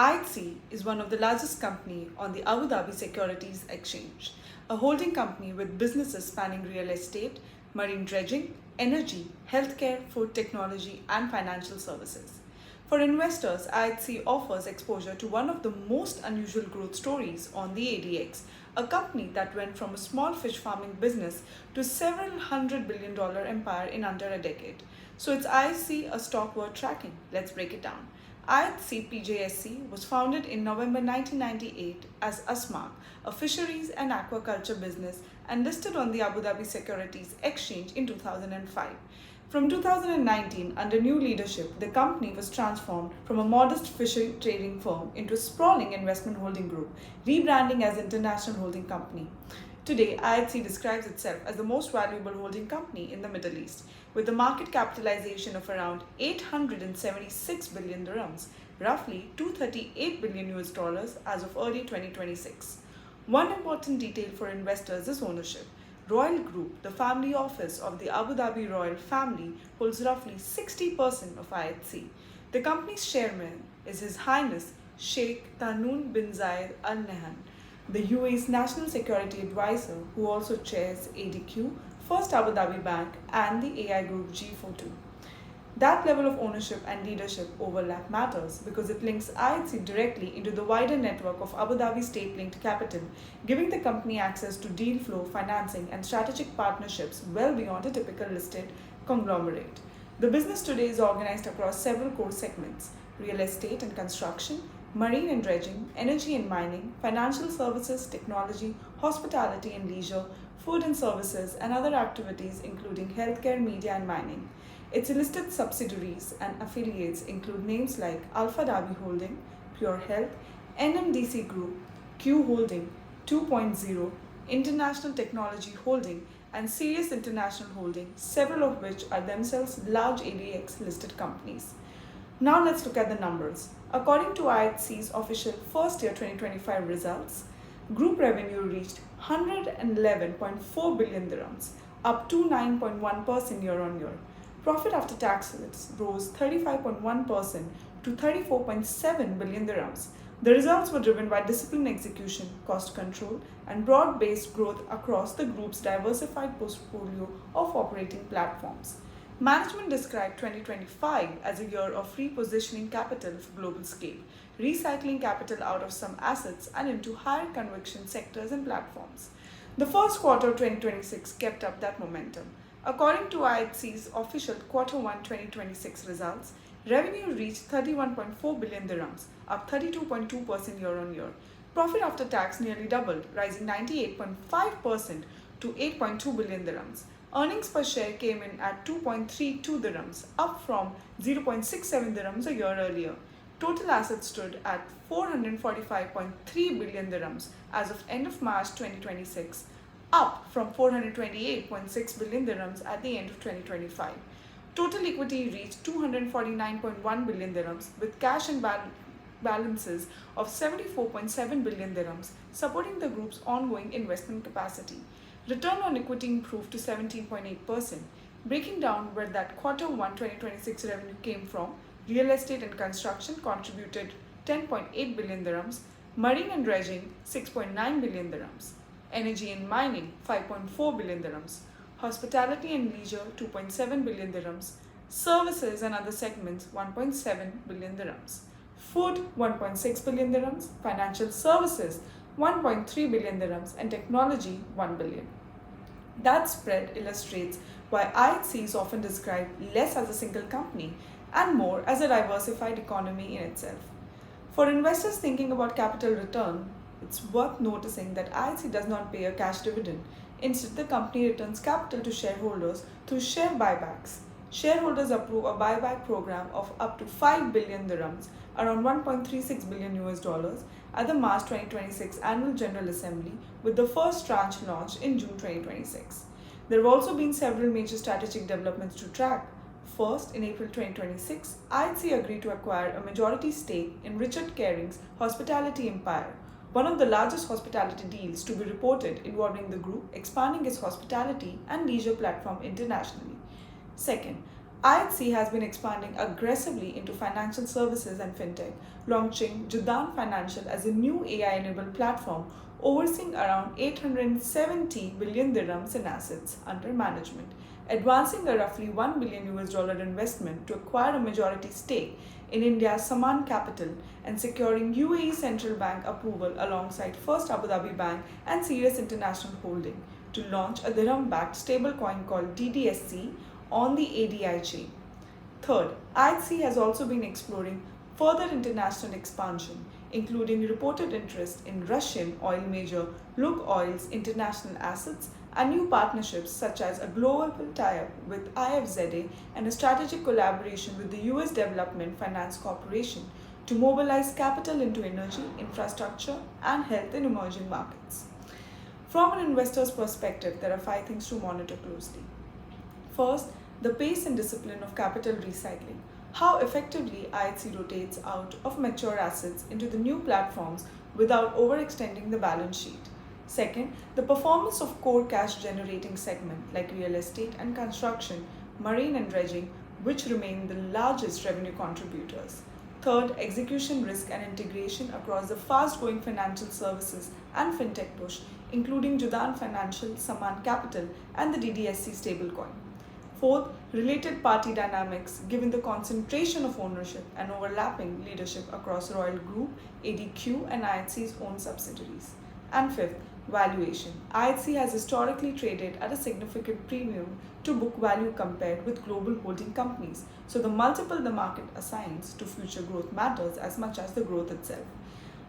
IHC is one of the largest companies on the Abu Dhabi Securities Exchange, a holding company with businesses spanning real estate, marine dredging, energy, healthcare, food technology, and financial services. For investors, IHC offers exposure to one of the most unusual growth stories on the ADX, a company that went from a small fish farming business to several $100 billion empire in under a decade. So is IHC a stock worth tracking? Let's break it down. IHC PJSC was founded in November 1998 as ASMAC, a fisheries and aquaculture business, and listed on the Abu Dhabi Securities Exchange in 2005. From 2019, under new leadership, the company was transformed from a modest fishery trading firm into a sprawling investment holding group, rebranding as International Holding Company. Today, IHC describes itself as the most valuable holding company in the Middle East, with a market capitalization of around 876 billion dirhams, roughly $238 billion as of early 2026. One important detail for investors is ownership. Royal Group, the family office of the Abu Dhabi royal family, holds roughly 60% of IHC. The company's chairman is His Highness Sheikh Tahnoon bin Zayed Al Nahyan, the UAE's National Security Advisor, who also chairs ADQ, First Abu Dhabi Bank, and the AI Group G42. That level of ownership and leadership overlap matters because it links IHC directly into the wider network of Abu Dhabi state-linked capital, giving the company access to deal flow, financing, and strategic partnerships well beyond a typical listed conglomerate. The business today is organized across several core segments: real estate and construction, marine and dredging, energy and mining, financial services, technology, hospitality and leisure, food and services, and other activities including healthcare, media, and mining. Its listed subsidiaries and affiliates include names like Alpha Dhabi Holding, Pure Health, NMDC Group, Q Holding, 2.0, International Technology Holding, and Sirius International Holding, several of which are themselves large ADX listed companies. Now let's look at the numbers. According to IHC's official first year 2025 results, group revenue reached 111.4 billion dirhams, up 29.1% year on year. Profit after taxes rose 35.1% to 34.7 billion dirhams. The results were driven by disciplined execution, cost control, and broad-based growth across the group's diversified portfolio of operating platforms. Management described 2025 as a year of repositioning capital for global scale, recycling capital out of some assets and into higher conviction sectors and platforms. The first quarter of 2026 kept up that momentum. According to IHC's official Q1 2026 results, revenue reached 31.4 billion dirhams, up 32.2% year on year. Profit after tax nearly doubled, rising 98.5% to 8.2 billion dirhams. Earnings per share came in at 2.32 dirhams, up from 0.67 dirhams a year earlier. Total assets stood at 445.3 billion dirhams as of end of March 2026, up from 428.6 billion dirhams at the end of 2025. Total equity reached 249.1 billion dirhams with cash and balances of 74.7 billion dirhams, supporting the group's ongoing investment capacity. Return on equity improved to 17.8%. Breaking down where that Q1 2026 revenue came from, real estate and construction contributed 10.8 billion dirhams, marine and dredging 6.9 billion dirhams, energy and mining 5.4 billion dirhams, hospitality and leisure 2.7 billion dirhams, services and other segments 1.7 billion dirhams, food 1.6 billion dirhams, financial services 1.3 billion dirhams, and technology 1 billion. That spread illustrates why IHC is often described less as a single company and more as a diversified economy in itself. For investors thinking about capital return, it's worth noticing that IHC does not pay a cash dividend. Instead, the company returns capital to shareholders through share buybacks. Shareholders approve a buyback program of up to 5 billion dirhams, around $1.36 billion at the March 2026 Annual General Assembly, with the first tranche launched in June 2026. There have also been several major strategic developments to track. First, in April 2026, IHC agreed to acquire a majority stake in Richard Kering's hospitality empire, one of the largest hospitality deals to be reported involving the group expanding its hospitality and leisure platform internationally. Second, IHC has been expanding aggressively into financial services and fintech, launching Judan Financial as a new AI-enabled platform overseeing around 870 billion dirhams in assets under management, advancing a roughly $1 billion investment to acquire a majority stake in India's Saman Capital and securing UAE Central Bank approval alongside First Abu Dhabi Bank and Sirius International Holding to launch a dirham-backed stablecoin called DDSC on the ADI chain. Third, IHC has also been exploring further international expansion, including reported interest in Russian oil major Lukoil's international assets and new partnerships such as a global tie-up with IFZA and a strategic collaboration with the US Development Finance Corporation to mobilize capital into energy, infrastructure, and health in emerging markets. From an investor's perspective, there are 5 things to monitor closely. First, the pace and discipline of capital recycling. How effectively IHC rotates out of mature assets into the new platforms without overextending the balance sheet. Second, the performance of core cash generating segment like real estate and construction, marine and dredging, which remain the largest revenue contributors. Third, execution risk and integration across the fast-growing financial services and fintech push, including Judan Financial, Saman Capital, and the DDSC stablecoin. Fourth, related party dynamics given the concentration of ownership and overlapping leadership across Royal Group, ADQ, and IHC's own subsidiaries. And fifth, valuation. IHC has historically traded at a significant premium to book value compared with global holding companies, so the multiple the market assigns to future growth matters as much as the growth itself.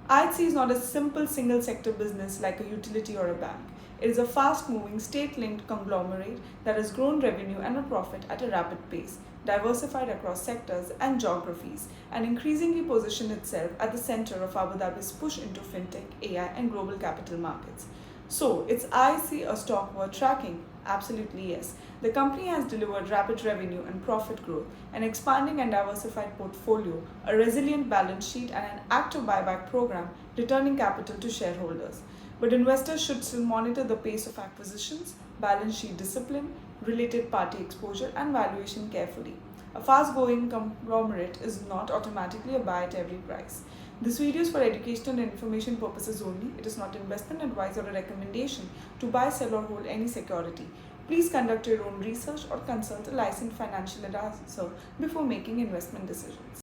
IHC is not a simple single sector business like a utility or a bank. It is a fast-moving, state-linked conglomerate that has grown revenue and a profit at a rapid pace, diversified across sectors and geographies, and increasingly positioned itself at the center of Abu Dhabi's push into fintech, AI, and global capital markets. So, is IHC a stock worth tracking? Absolutely yes. The company has delivered rapid revenue and profit growth, an expanding and diversified portfolio, a resilient balance sheet, and an active buyback program, returning capital to shareholders. But investors should still monitor the pace of acquisitions, balance sheet discipline, related party exposure, and valuation carefully. A fast-growing conglomerate is not automatically a buy at every price. This video is for educational and information purposes only. It is not investment advice or a recommendation to buy, sell, or hold any security. Please conduct your own research or consult a licensed financial advisor before making investment decisions.